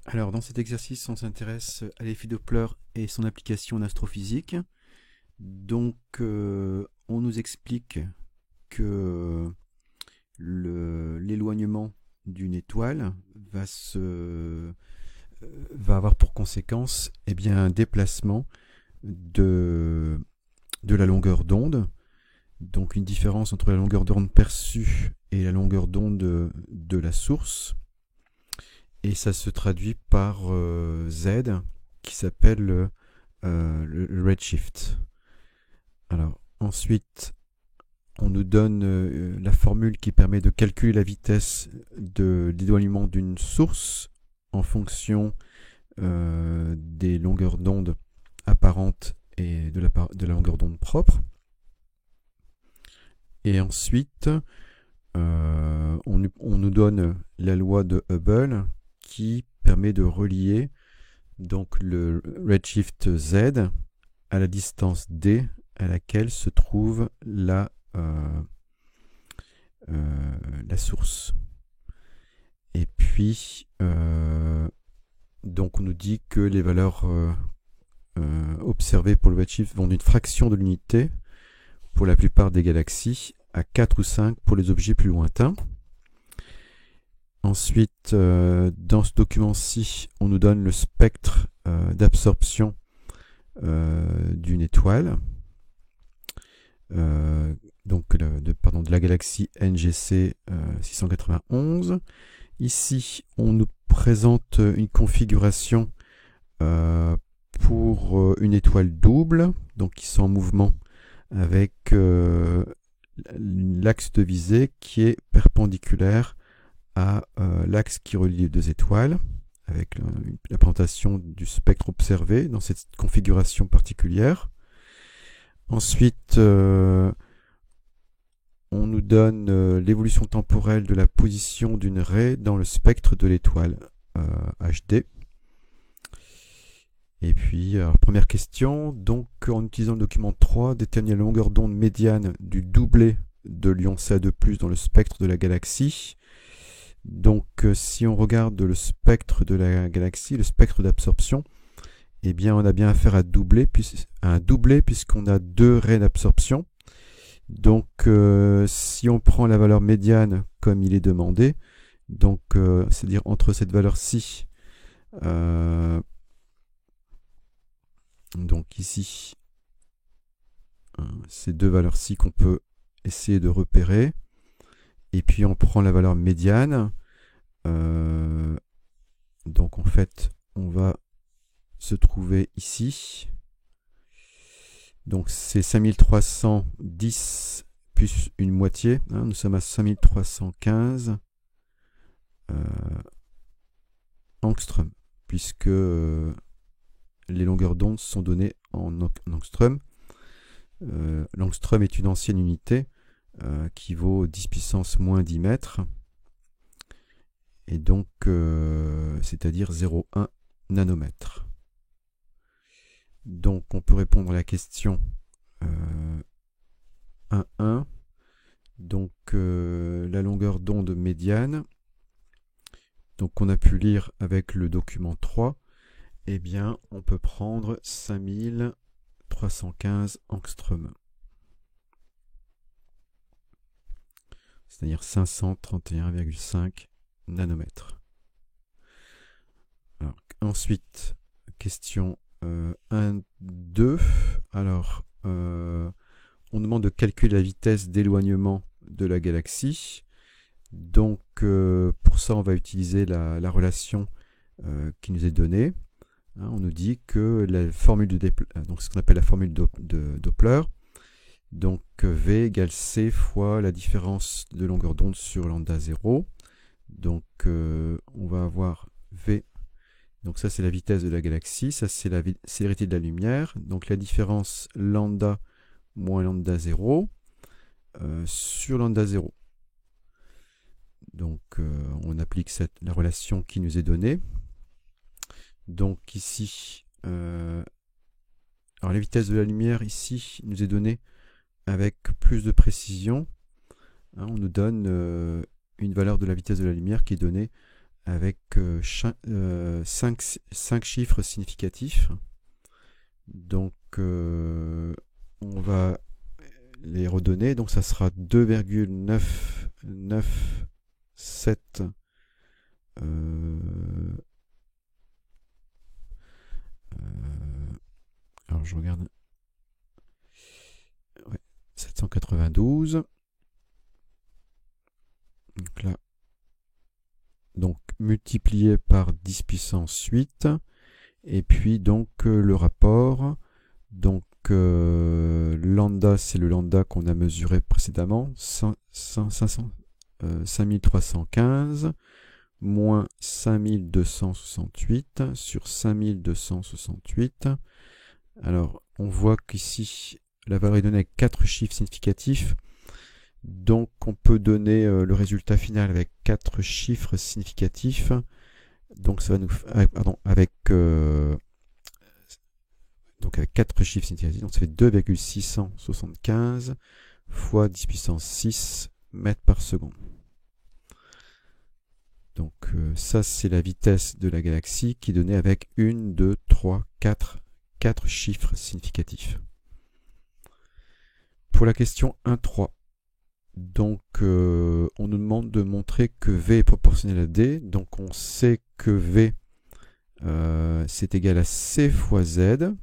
Alors, dans cet exercice, on s'intéresse à l'effet Doppler et son application en astrophysique. Donc, on nous explique que l'éloignement d'une étoile va avoir pour conséquence un déplacement de la longueur d'onde. Donc, une différence entre la longueur d'onde perçue et la longueur d'onde de la source. Et ça se traduit par Z, qui s'appelle le redshift. Alors, ensuite, on nous donne la formule qui permet de calculer la vitesse de l'éloignement d'une source en fonction des longueurs d'onde apparentes et de la longueur d'onde propre. Et ensuite, on nous donne la loi de Hubble qui permet de relier donc le redshift Z à la distance d à laquelle se trouve la source. Et puis, donc on nous dit que les valeurs observées pour le redshift vont d'une fraction de l'unité pour la plupart des galaxies à 4 ou 5 pour les objets plus lointains. Ensuite, dans ce document-ci, on nous donne le spectre d'absorption d'une étoile, de la galaxie NGC 691. Ici, on nous présente une configuration pour une étoile double, donc qui sont en mouvement avec l'axe de visée qui est perpendiculaire à l'axe qui relie les deux étoiles, avec la présentation du spectre observé dans cette configuration particulière. Ensuite, on nous donne l'évolution temporelle de la position d'une raie dans le spectre de l'étoile HD. Et puis, première question, donc en utilisant le document 3, déterminer la longueur d'onde médiane du doublet de l'ion Ca2+, dans le spectre de la galaxie. Donc, si on regarde le spectre de la galaxie, le spectre d'absorption, eh bien, on a bien affaire à un doublet puisqu'on a deux raies d'absorption. Donc, si on prend la valeur médiane comme il est demandé, donc c'est-à-dire entre cette valeur-ci, donc ici, ces deux valeurs-ci qu'on peut essayer de repérer. Et puis on prend la valeur médiane. Donc en fait, on va se trouver ici. Donc c'est 5310 plus une moitié. Nous sommes à 5315 angstrom, puisque les longueurs d'onde sont données en angstrom. L'angstrom est une ancienne unité qui vaut 10 puissance moins 10 mètres, et donc c'est-à-dire 0,1 nanomètre. Donc on peut répondre à la question 1,1. Donc la longueur d'onde médiane, donc on a pu lire avec le document 3, eh bien on peut prendre 5315 angstrom. C'est-à-dire 531,5 nanomètres. Alors, ensuite, question 1, 2. Alors, on demande de calculer la vitesse d'éloignement de la galaxie. Donc, pour ça, on va utiliser la relation qui nous est donnée. On nous dit que la formule donc ce qu'on appelle la formule de Doppler, donc V égale C fois la différence de longueur d'onde sur lambda 0. Donc on va avoir V, donc ça c'est la vitesse de la galaxie, ça c'est la célérité de la lumière, donc la différence lambda moins lambda 0 sur lambda 0. Donc on applique la relation qui nous est donnée. Donc ici, alors la vitesse de la lumière ici nous est donnée avec plus de précision. On nous donne une valeur de la vitesse de la lumière qui est donnée avec 5 chiffres significatifs. Donc on va les redonner. Donc ça sera 2,997 alors je regarde. Ouais, 792. Donc là, donc multiplié par 10 puissance 8. Et puis donc le rapport. Donc lambda, c'est le lambda qu'on a mesuré précédemment, 5315 moins 5268 sur 5268. Alors on voit qu'ici la valeur est donnée avec 4 chiffres significatifs. Donc on peut donner le résultat final avec 4 chiffres significatifs. Donc ça va nous avec 4 chiffres significatifs, donc ça fait 2,675 fois 10 puissance 6 mètres par seconde. Donc ça c'est la vitesse de la galaxie qui est donnée avec 1, 2, 3, 4 chiffres significatifs. Pour la question 1.3, donc on nous demande de montrer que V est proportionnel à D. Donc on sait que V c'est égal à C fois Z.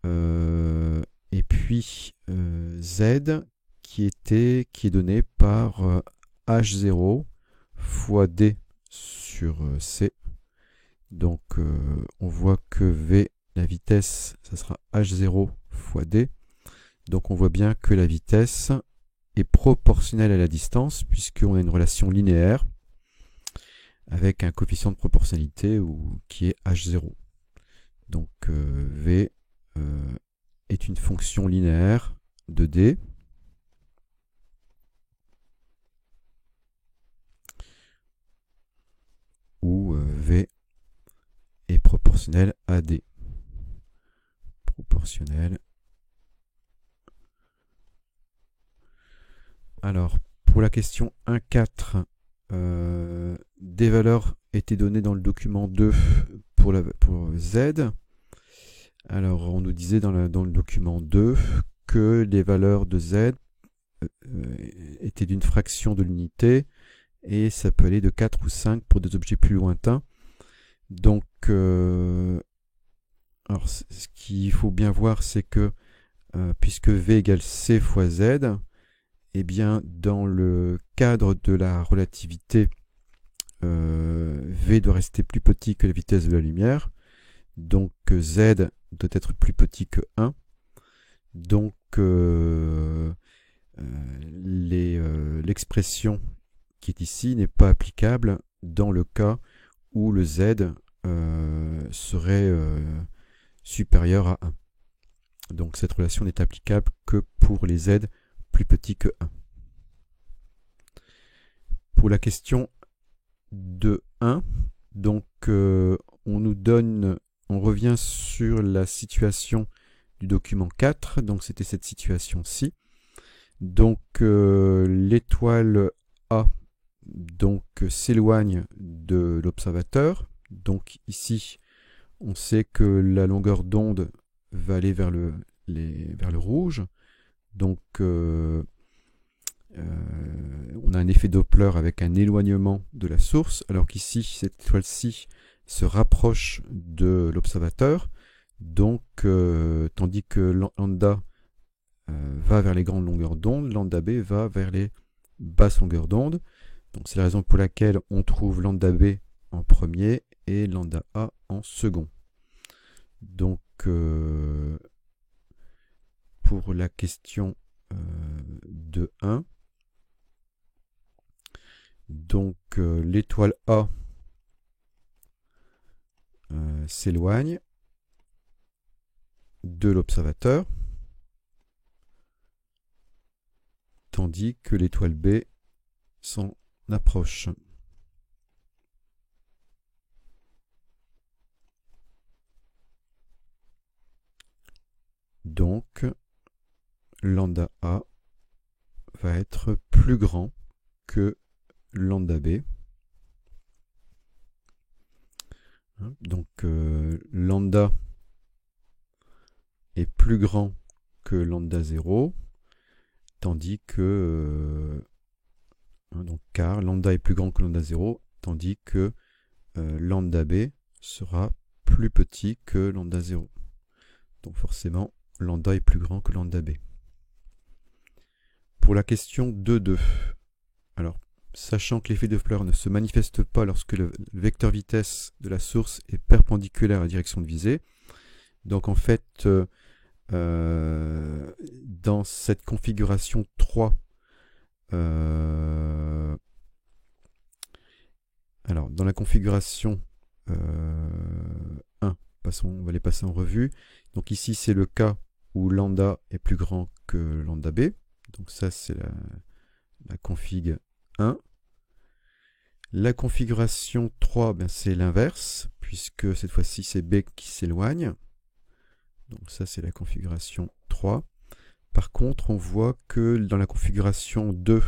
Et puis Z qui est donné par H0 fois D sur C. Donc on voit que V, la vitesse, ça sera H0 fois D. Donc on voit bien que la vitesse est proportionnelle à la distance puisqu'on a une relation linéaire avec un coefficient de proportionnalité qui est H0. Donc V est une fonction linéaire de D où V est proportionnel à D. Proportionnel. Alors, pour la question 1.4, des valeurs étaient données dans le document 2 pour Z. Alors, on nous disait dans le document 2 que les valeurs de Z étaient d'une fraction de l'unité et ça peut aller de 4 ou 5 pour des objets plus lointains. Donc, alors, ce qu'il faut bien voir, c'est que puisque V égale C fois Z, eh bien, dans le cadre de la relativité, V doit rester plus petit que la vitesse de la lumière. Donc Z doit être plus petit que 1. Donc l'expression qui est ici n'est pas applicable dans le cas où le Z serait supérieur à 1. Donc cette relation n'est applicable que pour les Z plus petits que 1. Pour la question de 1, donc on revient sur la situation du document 4, donc c'était cette situation-ci. Donc l'étoile A s'éloigne de l'observateur. Donc ici, on sait que la longueur d'onde va aller vers le rouge. Donc on a un effet Doppler avec un éloignement de la source, alors qu'ici, cette étoile-ci se rapproche de l'observateur. Donc tandis que lambda va vers les grandes longueurs d'onde, lambda B va vers les basses longueurs d'onde. Donc c'est la raison pour laquelle on trouve lambda B en premier et lambda A en second. Donc pour la question de 1, donc l'étoile A s'éloigne de l'observateur, tandis que l'étoile B s'en approche. Donc, lambda A va être plus grand que lambda B. Donc lambda est plus grand que lambda 0, tandis que donc car lambda est plus grand que lambda 0, tandis que lambda b sera plus petit que lambda 0. Donc forcément, lambda est plus grand que lambda b. Pour la question 2.2, alors, sachant que l'effet Doppler ne se manifeste pas lorsque le vecteur vitesse de la source est perpendiculaire à la direction de visée, donc en fait, dans cette configuration 3, alors dans la configuration 1, on va les passer en revue. Donc ici c'est le cas où lambda est plus grand que lambda b, donc ça c'est la config 1. La configuration 3, ben, c'est l'inverse, puisque cette fois-ci c'est b qui s'éloigne. Donc ça c'est la configuration 3. Par contre, on voit que dans la configuration 2,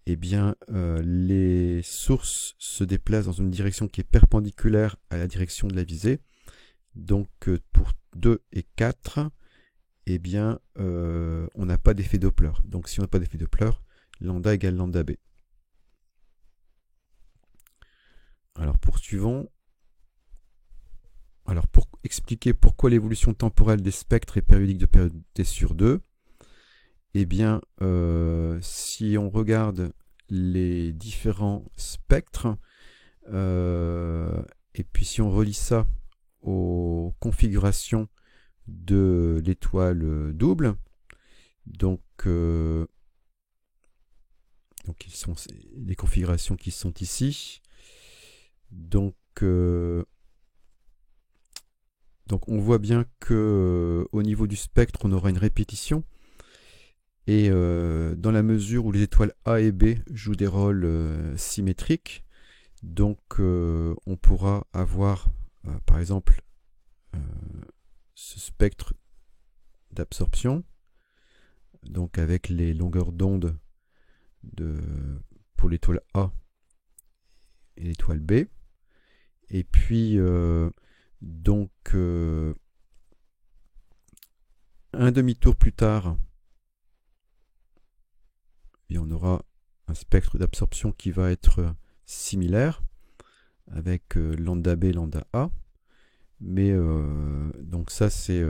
eh bien, les sources se déplacent dans une direction qui est perpendiculaire à la direction de la visée. Donc pour 2 et 4, eh bien, on n'a pas d'effet Doppler. Donc si on n'a pas d'effet Doppler, lambda égale lambda b. Alors poursuivons. Alors pour expliquer pourquoi l'évolution temporelle des spectres est périodique de période t sur 2, eh bien, si on regarde les différents spectres, et puis si on relie ça aux configurations de l'étoile double, donc ils sont les configurations qui sont ici. Donc on voit bien que au niveau du spectre, on aura une répétition. Et dans la mesure où les étoiles A et B jouent des rôles symétriques, donc on pourra avoir par exemple ce spectre d'absorption, donc avec les longueurs d'onde pour l'étoile A et l'étoile B. Et puis donc un demi-tour plus tard, et on aura un spectre d'absorption qui va être similaire avec lambda B, lambda A. Mais donc ça c'est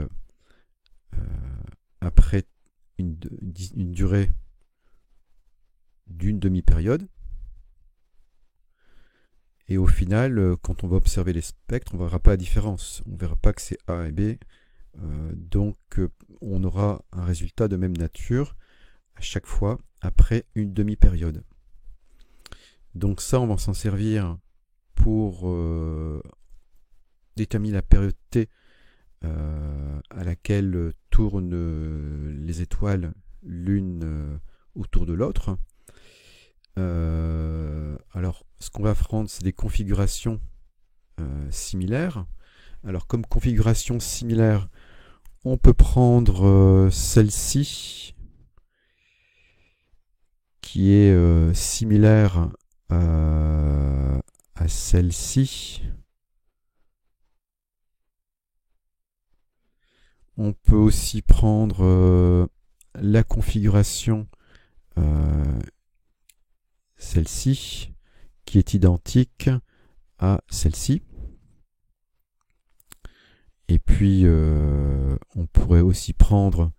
après une durée d'une demi-période. Et au final, quand on va observer les spectres, on ne verra pas la différence. On ne verra pas que c'est A et B. Donc on aura un résultat de même nature à chaque fois après une demi-période. Donc ça, on va s'en servir pour déterminer la période T à laquelle tournent les étoiles l'une autour de l'autre. Alors, ce qu'on va prendre, c'est des configurations similaires. Alors, comme configuration similaire, on peut prendre celle-ci, qui est similaire à celle-ci. On peut aussi prendre la configuration celle-ci, qui est identique à celle-ci. Et puis, on pourrait aussi prendre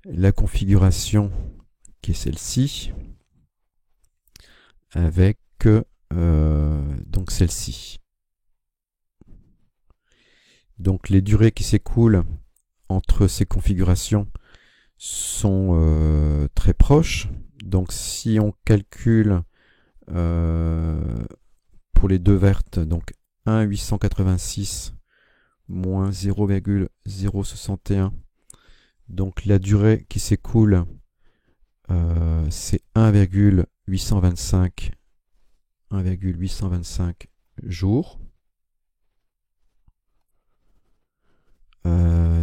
la configuration qui est celle-ci, avec donc celle-ci. Donc les durées qui s'écoulent entre ces configurations sont très proches. Donc si on calcule pour les deux vertes, donc 1,886 moins 0,061, donc la durée qui s'écoule c'est 1,825 jours.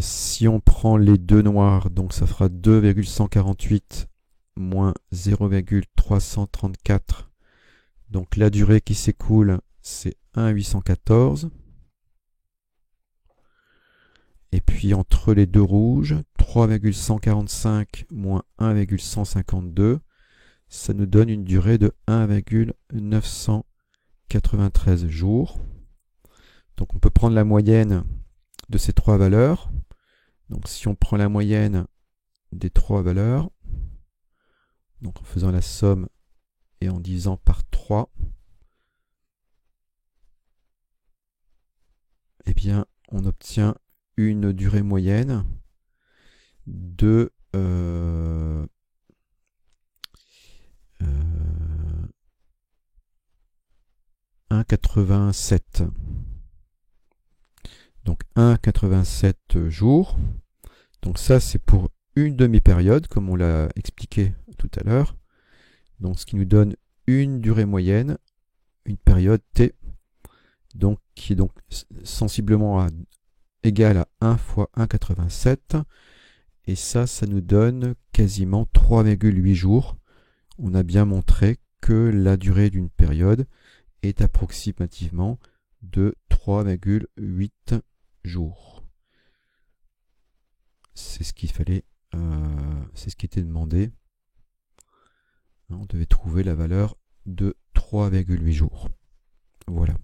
Si on prend les deux noirs, donc ça fera 2,148 moins 0,334. Donc la durée qui s'écoule, c'est 1,814. Et puis entre les deux rouges, 3,145 moins 1,152, ça nous donne une durée de 1,993 jours. Donc on peut prendre la moyenne de ces trois valeurs. Donc si on prend la moyenne des trois valeurs, donc en faisant la somme et en divisant par 3, eh bien on obtient une durée moyenne de 1,87. Donc 1,87 jours. Donc ça c'est pour une demi-période, comme on l'a expliqué tout à l'heure. Donc ce qui nous donne une durée moyenne, une période T, donc qui est donc sensiblement égale à 1 fois 1,87. Et ça nous donne quasiment 3,8 jours. On a bien montré que la durée d'une période est approximativement de 3,8 jours. C'est ce qu'il fallait, c'est ce qui était demandé. On devait trouver la valeur de 3,8 jours. Voilà.